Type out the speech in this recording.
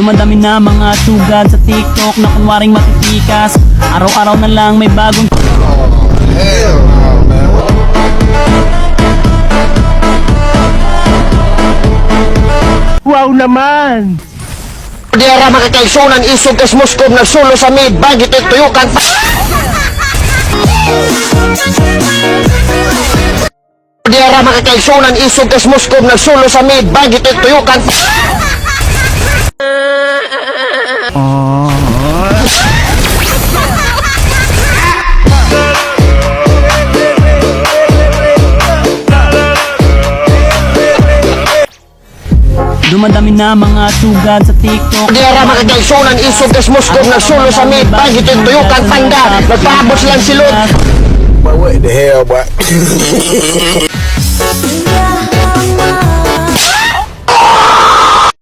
Dumadami na mga sugad sa TikTok na kunwaring matitikas. Araw-araw na lang may bagong Hell no, man. Wow naman! Diara makakaigsunan isog kas Moskob nagsulo sa mid bagit tuyukan. Diara makakaigsunan isog kas Moskob nagsulo sa mid bagit tuyukan. Dumadami na mga sugad sa TikTok. Diara makakaigsunan isog kas Moskob nagsulo sa mid bagit tuyukan panda nagpaabot silang silot. Boy, what the hell, boy?